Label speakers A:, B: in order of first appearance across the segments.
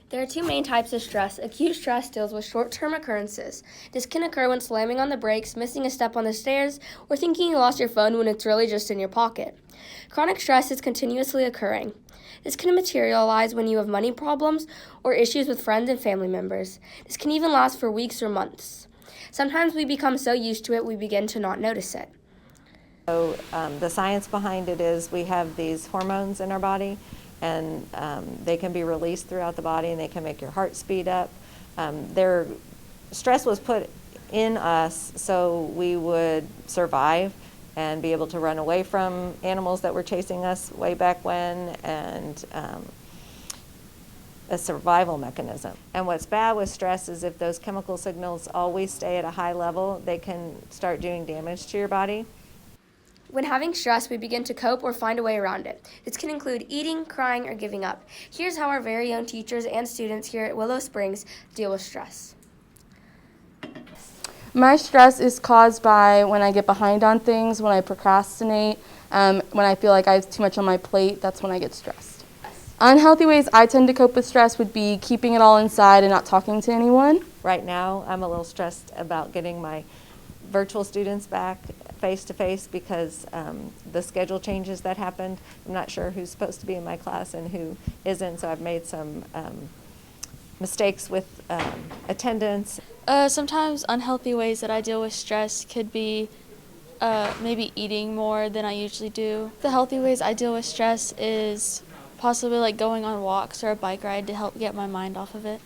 A: There are two main types of stress. Acute stress deals with short-term occurrences. This can occur when slamming on the brakes, missing a step on the stairs, or thinking you lost your phone when it's really just in your pocket. Chronic stress is continuously occurring. This can materialize when you have money problems or issues with friends and family members. This can even last for weeks or months. Sometimes we become so used to it we begin to not notice it.
B: So the science behind it is we have these hormones in our body, and they can be released throughout the body, and they can make your heart speed up. Stress was put in us so we would survive and be able to run away from animals that were chasing us way back when, and a survival mechanism. And what's bad with stress is if those chemical signals always stay at a high level, they can start doing damage to your body.
A: When having stress, we begin to cope or find a way around it. This can include eating, crying, or giving up. Here's how our very own teachers and students here at Willow Springs deal with stress.
C: My stress is caused by when I get behind on things, when I procrastinate, when I feel like I have too much on my plate. That's when I get stressed. Unhealthy ways I tend to cope with stress would be keeping it all inside and not talking to anyone.
B: Right now, I'm a little stressed about getting my virtual students back face-to-face because the schedule changes that happened. I'm not sure who's supposed to be in my class and who isn't, so I've made some mistakes with attendance.
D: Sometimes unhealthy ways that I deal with stress could be maybe eating more than I usually do. The healthy ways I deal with stress is possibly like going on walks or a bike ride to help get my mind off of it.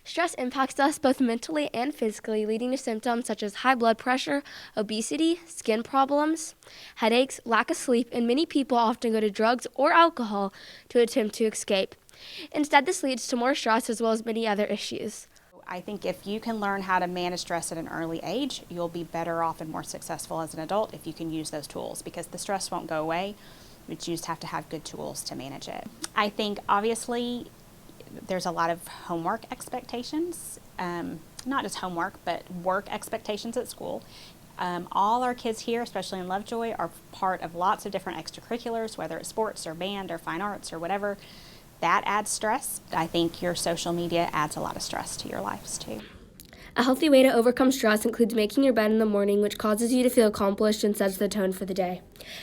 A: Stress impacts us both mentally and physically, leading to symptoms such as high blood pressure, obesity, skin problems, headaches, lack of sleep, and many people often go to drugs or alcohol to attempt to escape. Instead, this leads to more stress as well as many other issues.
E: I think if you can learn how to manage stress at an early age, you'll be better off and more successful as an adult if you can use those tools, because the stress won't go away, but you just have to have good tools to manage it. I think obviously there's a lot of homework expectations, not just homework, but work expectations at school. All our kids here, especially in Lovejoy, are part of lots of different extracurriculars, whether it's sports or band or fine arts or whatever. That adds stress. I think your social media adds a lot of stress to your lives too.
A: A healthy way to overcome stress includes making your bed in the morning, which causes you to feel accomplished and sets the tone for the day.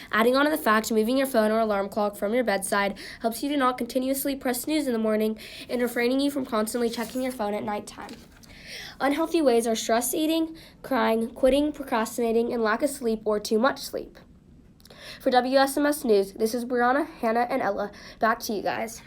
A: Adding on to the fact, moving your phone or alarm clock from your bedside helps you to not continuously press snooze in the morning and refraining you from constantly checking your phone at nighttime. Unhealthy ways are stress eating, crying, quitting, procrastinating, and lack of sleep or too much sleep. For WSMS News, this is Brianna, Hannah, and Ella. Back to you guys.